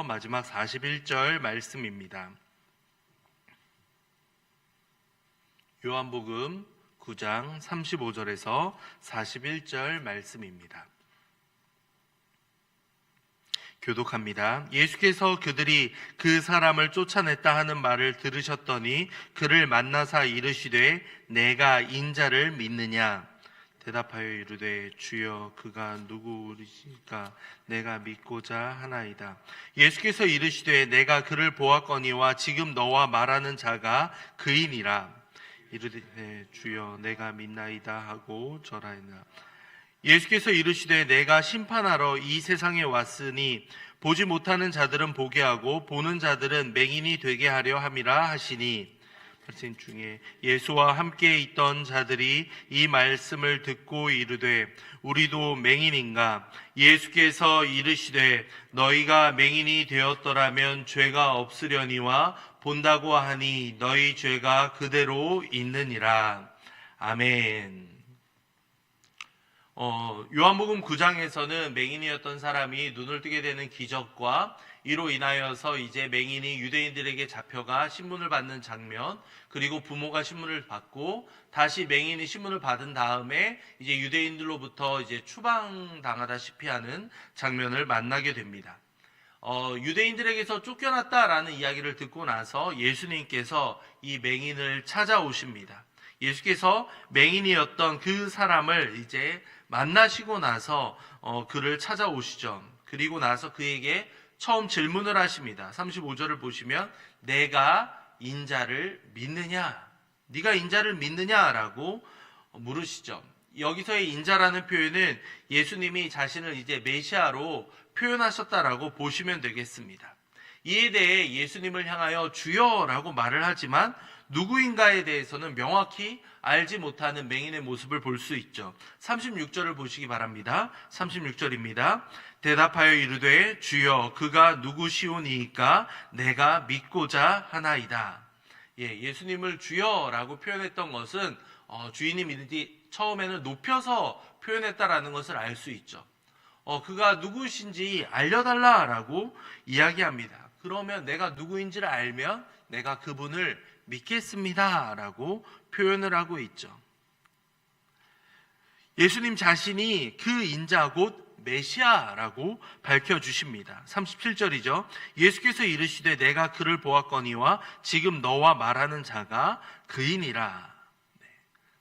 중에서 마지막 41절 말씀입니다. 요한복음 9장 35절에서 41절 말씀입니다. 교독합니다. 예수께서 그들이 그 사람을 쫓아냈다 하는 말을 들으셨더니 그를 만나사 이르시되 내가 인자를 믿느냐? 대답하여 이르되 주여 그가 누구이시까 내가 믿고자 하나이다. 예수께서 이르시되 내가 그를 보았거니와 지금 너와 말하는 자가 그이니라. 이르되 주여 내가 믿나이다 하고 절하였나. 예수께서 이르시되 내가 심판하러 이 세상에 왔으니 보지 못하는 자들은 보게 하고 보는 자들은 맹인이 되게 하려 함이라 하시니, 말씀 중에 예수와 함께 있던 자들이 이 말씀을 듣고 이르되 우리도 맹인인가? 예수께서 이르시되 너희가 맹인이 되었더라면 죄가 없으려니와 본다고 하니 너희 죄가 그대로 있느니라. 아멘. 요한복음 9장에서는 맹인이었던 사람이 눈을 뜨게 되는 기적과 이로 인하여서 이제 맹인이 유대인들에게 잡혀가 신문을 받는 장면, 그리고 부모가 신문을 받고 다시 맹인이 신문을 받은 다음에 이제 유대인들로부터 이제 추방당하다시피 하는 장면을 만나게 됩니다. 유대인들에게서 쫓겨났다라는 이야기를 듣고 나서 예수님께서 이 맹인을 찾아오십니다. 예수께서 맹인이었던 그 사람을 이제 만나시고 나서 그를 찾아오시죠. 그리고 나서 그에게 처음 질문을 하십니다. 35절을 보시면 내가 인자를 믿느냐? 네가 인자를 믿느냐라고 물으시죠. 여기서의 인자라는 표현은 예수님이 자신을 이제 메시아로 표현하셨다라고 보시면 되겠습니다. 이에 대해 예수님을 향하여 주여라고 말을 하지만 누구인가에 대해서는 명확히 알지 못하는 맹인의 모습을 볼 수 있죠. 36절을 보시기 바랍니다. 36절입니다. 대답하여 이르되 주여 그가 누구시오니이까 내가 믿고자 하나이다. 예수님을 주여라고 표현했던 것은 주인이 믿으니 처음에는 높여서 표현했다라는 것을 알 수 있죠. 그가 누구신지 알려달라라고 이야기합니다. 그러면 내가 누구인지를 알면 내가 그분을 믿겠습니다라고 표현을 하고 있죠. 예수님 자신이 그 인자 곧 메시아라고 밝혀주십니다. 37절이죠. 예수께서 이르시되 내가 그를 보았거니와 지금 너와 말하는 자가 그이니라.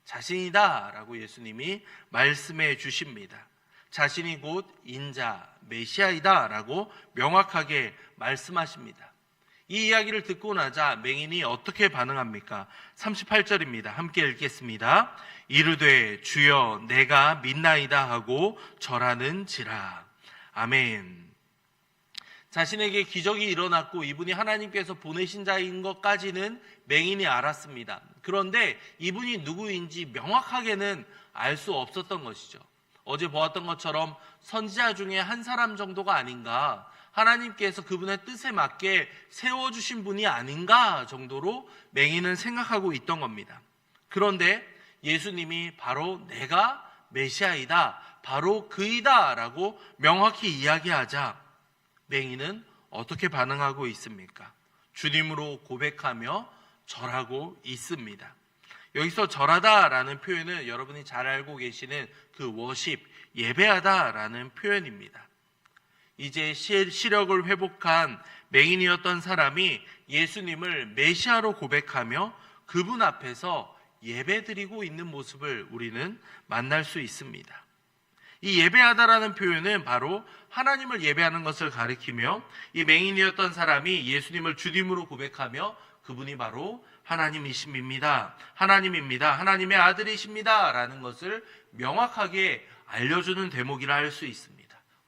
자신이다 라고 예수님이 말씀해 주십니다. 자신이 곧 인자, 메시아이다 라고 명확하게 말씀하십니다. 이 이야기를 듣고 나자 맹인이 어떻게 반응합니까? 38절입니다. 함께 읽겠습니다. 이르되 주여 내가 믿나이다 하고 절하는지라. 아멘. 자신에게 기적이 일어났고 이분이 하나님께서 보내신 자인 것까지는 맹인이 알았습니다. 그런데 이분이 누구인지 명확하게는 알 수 없었던 것이죠. 어제 보았던 것처럼 선지자 중에 한 사람 정도가 아닌가, 하나님께서 그분의 뜻에 맞게 세워주신 분이 아닌가 정도로 맹인은 생각하고 있던 겁니다. 그런데 예수님이 바로 내가 메시아이다, 바로 그이다 라고 명확히 이야기하자 맹인은 어떻게 반응하고 있습니까? 주님으로 고백하며 절하고 있습니다. 여기서 절하다라는 표현은 여러분이 잘 알고 계시는 그 워십, 예배하다라는 표현입니다. 이제 시력을 회복한 맹인이었던 사람이 예수님을 메시아로 고백하며 그분 앞에서 예배드리고 있는 모습을 우리는 만날 수 있습니다. 이 예배하다라는 표현은 바로 하나님을 예배하는 것을 가리키며 이 맹인이었던 사람이 예수님을 주님으로 고백하며 그분이 바로 하나님이십니다. 하나님입니다. 하나님의 아들이십니다. 라는 것을 명확하게 알려주는 대목이라 할 수 있습니다.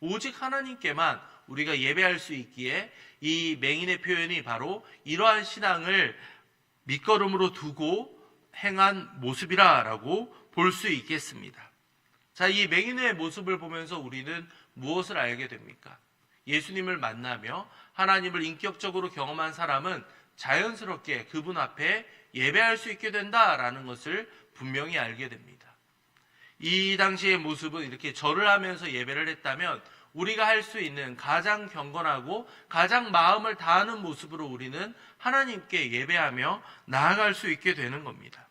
오직 하나님께만 우리가 예배할 수 있기에 이 맹인의 표현이 바로 이러한 신앙을 밑거름으로 두고 행한 모습이라고 볼 수 있겠습니다. 자, 이 맹인의 모습을 보면서 우리는 무엇을 알게 됩니까? 예수님을 만나며 하나님을 인격적으로 경험한 사람은 자연스럽게 그분 앞에 예배할 수 있게 된다라는 것을 분명히 알게 됩니다. 이 당시의 모습은 이렇게 절을 하면서 예배를 했다면 우리가 할 수 있는 가장 경건하고 가장 마음을 다하는 모습으로 우리는 하나님께 예배하며 나아갈 수 있게 되는 겁니다.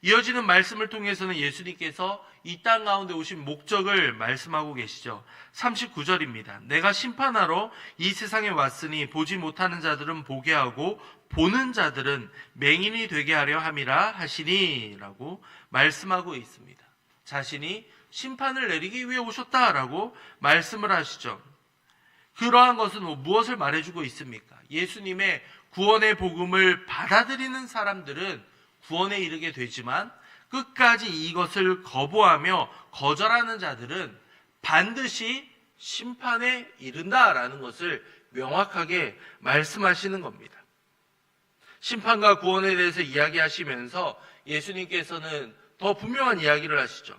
이어지는 말씀을 통해서는 예수님께서 이 땅 가운데 오신 목적을 말씀하고 계시죠. 39절입니다. 내가 심판하러 이 세상에 왔으니 보지 못하는 자들은 보게 하고 보는 자들은 맹인이 되게 하려 함이라 하시니 라고 말씀하고 있습니다. 자신이 심판을 내리기 위해 오셨다라고 말씀을 하시죠. 그러한 것은 무엇을 말해주고 있습니까? 예수님의 구원의 복음을 받아들이는 사람들은 구원에 이르게 되지만 끝까지 이것을 거부하며 거절하는 자들은 반드시 심판에 이른다라는 것을 명확하게 말씀하시는 겁니다. 심판과 구원에 대해서 이야기하시면서 예수님께서는 더 분명한 이야기를 하시죠.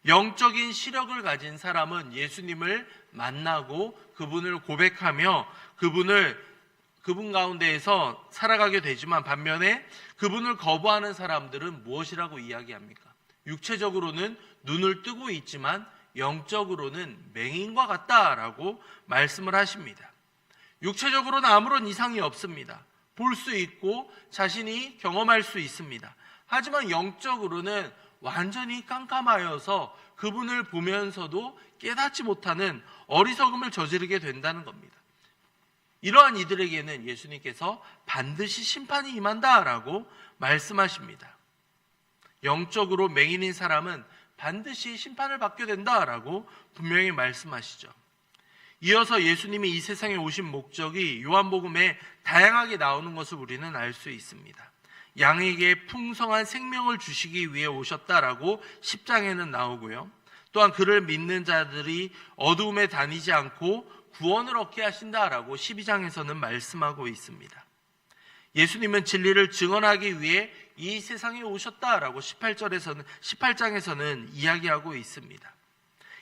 영적인 시력을 가진 사람은 예수님을 만나고 그분을 고백하며 그분 가운데에서 살아가게 되지만 반면에 그분을 거부하는 사람들은 무엇이라고 이야기합니까? 육체적으로는 눈을 뜨고 있지만 영적으로는 맹인과 같다라고 말씀을 하십니다. 육체적으로는 아무런 이상이 없습니다. 볼 수 있고 자신이 경험할 수 있습니다. 하지만 영적으로는 완전히 깜깜하여서 그분을 보면서도 깨닫지 못하는 어리석음을 저지르게 된다는 겁니다. 이러한 이들에게는 예수님께서 반드시 심판이 임한다라고 말씀하십니다. 영적으로 맹인인 사람은 반드시 심판을 받게 된다라고 분명히 말씀하시죠. 이어서 예수님이 이 세상에 오신 목적이 요한복음에 다양하게 나오는 것을 우리는 알 수 있습니다. 양에게 풍성한 생명을 주시기 위해 오셨다라고 10장에는 나오고요. 또한 그를 믿는 자들이 어두움에 다니지 않고 구원을 얻게 하신다라고 12장에서는 말씀하고 있습니다. 예수님은 진리를 증언하기 위해 이 세상에 오셨다라고 18장에서는 이야기하고 있습니다.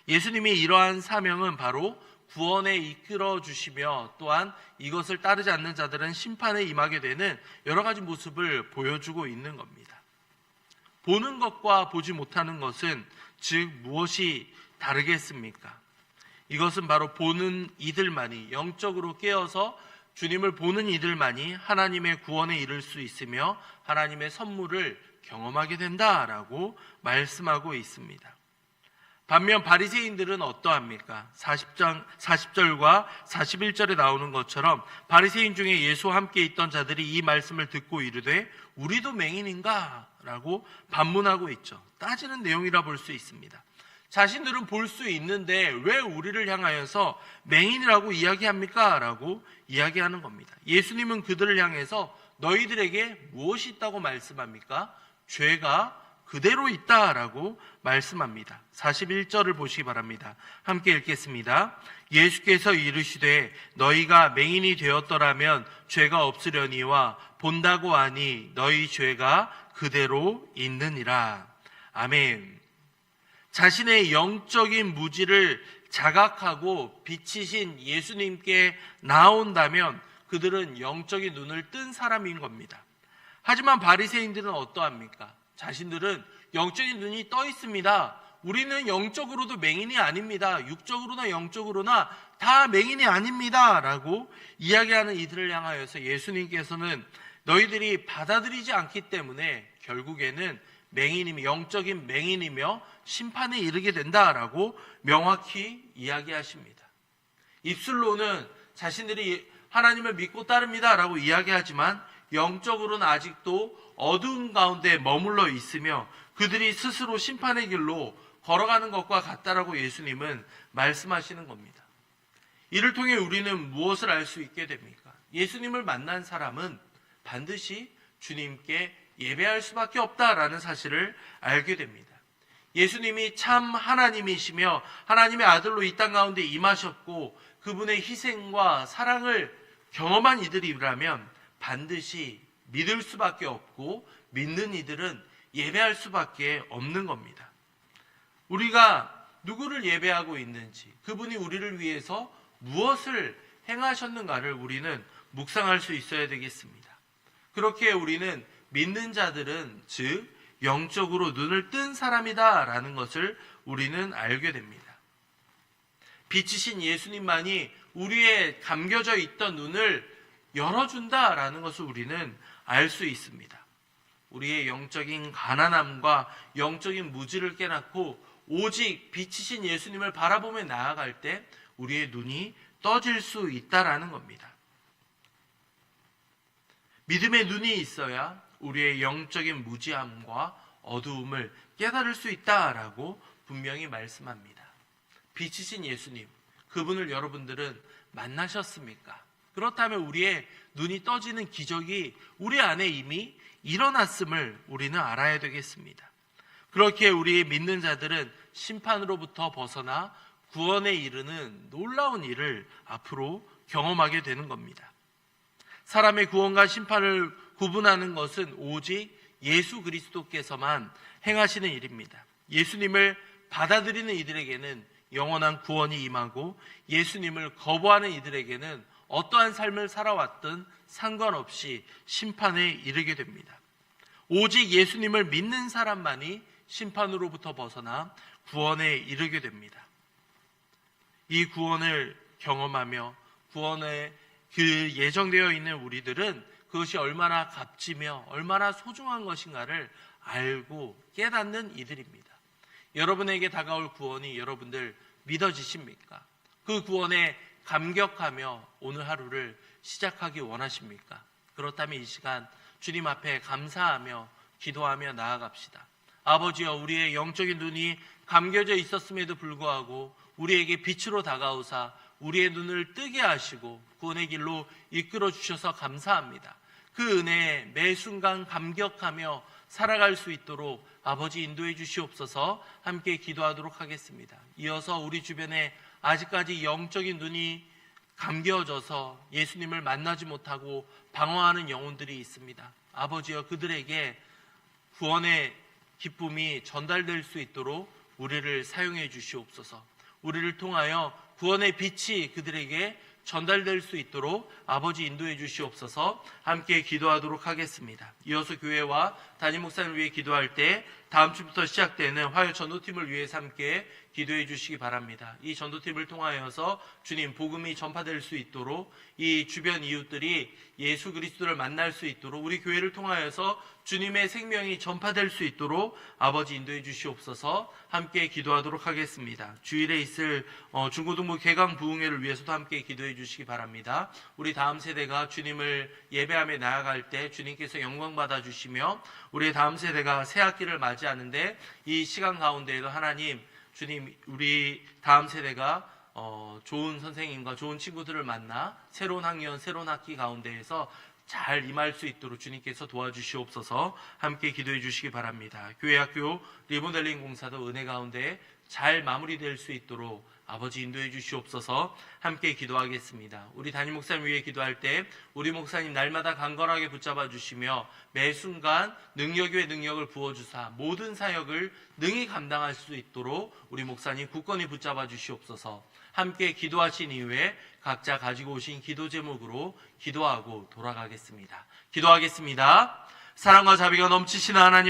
예수님이 이러한 사명은 바로 구원에 이끌어 주시며 또한 이것을 따르지 않는 자들은 심판에 임하게 되는 여러 가지 모습을 보여주고 있는 겁니다. 보는 것과 보지 못하는 것은 즉 무엇이 다르겠습니까? 이것은 바로 보는 이들만이, 영적으로 깨어서 주님을 보는 이들만이 하나님의 구원에 이를 수 있으며 하나님의 선물을 경험하게 된다라고 말씀하고 있습니다. 반면 바리새인들은 어떠합니까? 40절과 41절에 나오는 것처럼 바리새인 중에 예수와 함께 있던 자들이 이 말씀을 듣고 이르되 우리도 맹인인가? 라고 반문하고 있죠. 따지는 내용이라 볼 수 있습니다. 자신들은 볼 수 있는데 왜 우리를 향하여서 맹인이라고 이야기합니까? 라고 이야기하는 겁니다. 예수님은 그들을 향해서 너희들에게 무엇이 있다고 말씀합니까? 죄가 그대로 있다라고 말씀합니다. 41절을 보시기 바랍니다. 함께 읽겠습니다. 예수께서 이르시되 너희가 맹인이 되었더라면 죄가 없으려니와 본다고 하니 너희 죄가 그대로 있느니라. 아멘. 자신의 영적인 무지를 자각하고 비치신 예수님께 나온다면 그들은 영적인 눈을 뜬 사람인 겁니다. 하지만 바리새인들은 어떠합니까? 자신들은 영적인 눈이 떠 있습니다. 우리는 영적으로도 맹인이 아닙니다. 육적으로나 영적으로나 다 맹인이 아닙니다. 라고 이야기하는 이들을 향하여서 예수님께서는 너희들이 받아들이지 않기 때문에 결국에는 영적인 맹인이며 심판에 이르게 된다라고 명확히 이야기하십니다. 입술로는 자신들이 하나님을 믿고 따릅니다라고 이야기하지만 영적으로는 아직도 어두운 가운데 머물러 있으며 그들이 스스로 심판의 길로 걸어가는 것과 같다라고 예수님은 말씀하시는 겁니다. 이를 통해 우리는 무엇을 알 수 있게 됩니까? 예수님을 만난 사람은 반드시 주님께 예배할 수밖에 없다라는 사실을 알게 됩니다. 예수님이 참 하나님이시며 하나님의 아들로 이 땅 가운데 임하셨고 그분의 희생과 사랑을 경험한 이들이라면 반드시 믿을 수밖에 없고 믿는 이들은 예배할 수밖에 없는 겁니다. 우리가 누구를 예배하고 있는지, 그분이 우리를 위해서 무엇을 행하셨는가를 우리는 묵상할 수 있어야 되겠습니다. 그렇게 우리는 믿는 자들은 즉 영적으로 눈을 뜬 사람이다 라는 것을 우리는 알게 됩니다. 빛이신 예수님만이 우리의 감겨져 있던 눈을 열어준다라는 것을 우리는 알 수 있습니다. 우리의 영적인 가난함과 영적인 무지를 깨닫고 오직 빛이신 예수님을 바라보며 나아갈 때 우리의 눈이 떠질 수 있다라는 겁니다. 믿음의 눈이 있어야 우리의 영적인 무지함과 어두움을 깨달을 수 있다라고 분명히 말씀합니다. 빛이신 예수님, 그분을 여러분들은 만나셨습니까? 그렇다면 우리의 눈이 떠지는 기적이 우리 안에 이미 일어났음을 우리는 알아야 되겠습니다. 그렇게 우리 믿는 자들은 심판으로부터 벗어나 구원에 이르는 놀라운 일을 앞으로 경험하게 되는 겁니다. 사람의 구원과 심판을 구분하는 것은 오직 예수 그리스도께서만 행하시는 일입니다. 예수님을 받아들이는 이들에게는 영원한 구원이 임하고 예수님을 거부하는 이들에게는 어떠한 삶을 살아왔든 상관없이 심판에 이르게 됩니다. 오직 예수님을 믿는 사람만이 심판으로부터 벗어나 구원에 이르게 됩니다. 이 구원을 경험하며 구원에 그 예정되어 있는 우리들은 그것이 얼마나 값지며 얼마나 소중한 것인가를 알고 깨닫는 이들입니다. 여러분에게 다가올 구원이 여러분들 믿어지십니까? 그 구원에 감격하며 오늘 하루를 시작하기 원하십니까? 그렇다면 이 시간 주님 앞에 감사하며 기도하며 나아갑시다. 아버지여, 우리의 영적인 눈이 감겨져 있었음에도 불구하고 우리에게 빛으로 다가오사 우리의 눈을 뜨게 하시고 구원의 길로 이끌어 주셔서 감사합니다. 그 은혜에 매 순간 감격하며 살아갈 수 있도록 아버지 인도해 주시옵소서. 함께 기도하도록 하겠습니다. 이어서 우리 주변에 아직까지 영적인 눈이 감겨져서 예수님을 만나지 못하고 방황하는 영혼들이 있습니다. 아버지여, 그들에게 구원의 기쁨이 전달될 수 있도록 우리를 사용해 주시옵소서. 우리를 통하여 구원의 빛이 그들에게 전달될 수 있도록 아버지 인도해 주시옵소서. 함께 기도하도록 하겠습니다. 이어서 교회와 담임 목사님을 위해 기도할 때 다음 주부터 시작되는 화요 전도팀을 위해서 함께 기도해 주시기 바랍니다. 이 전도팀을 통하여서 주님 복음이 전파될 수 있도록 이 주변 이웃들이 예수 그리스도를 만날 수 있도록 우리 교회를 통하여서 주님의 생명이 전파될 수 있도록 아버지 인도해 주시옵소서. 함께 기도하도록 하겠습니다. 주일에 있을 중고등부 개강 부흥회를 위해서도 함께 기도해 주시기 바랍니다. 우리 다음 세대가 주님을 예배하며 나아갈 때 주님께서 영광 받아 주시며 우리 다음 세대가 새 학기를 맞이하는데 이 시간 가운데에도 하나님 주님, 우리 다음 세대가 좋은 선생님과 좋은 친구들을 만나 새로운 학년, 새로운 학기 가운데에서 잘 임할 수 있도록 주님께서 도와주시옵소서. 함께 기도해 주시기 바랍니다. 교회 학교 리모델링 공사도 은혜 가운데 잘 마무리될 수 있도록 아버지 인도해 주시옵소서. 함께 기도하겠습니다. 우리 담임 목사님 위해 기도할 때 우리 목사님 날마다 강건하게 붙잡아 주시며 매 순간 능력 위에 능력을 부어주사 모든 사역을 능히 감당할 수 있도록 우리 목사님 굳건히 붙잡아 주시옵소서. 함께 기도하신 이후에 각자 가지고 오신 기도 제목으로 기도하고 돌아가겠습니다. 기도하겠습니다. 사랑과 자비가 넘치시는 하나님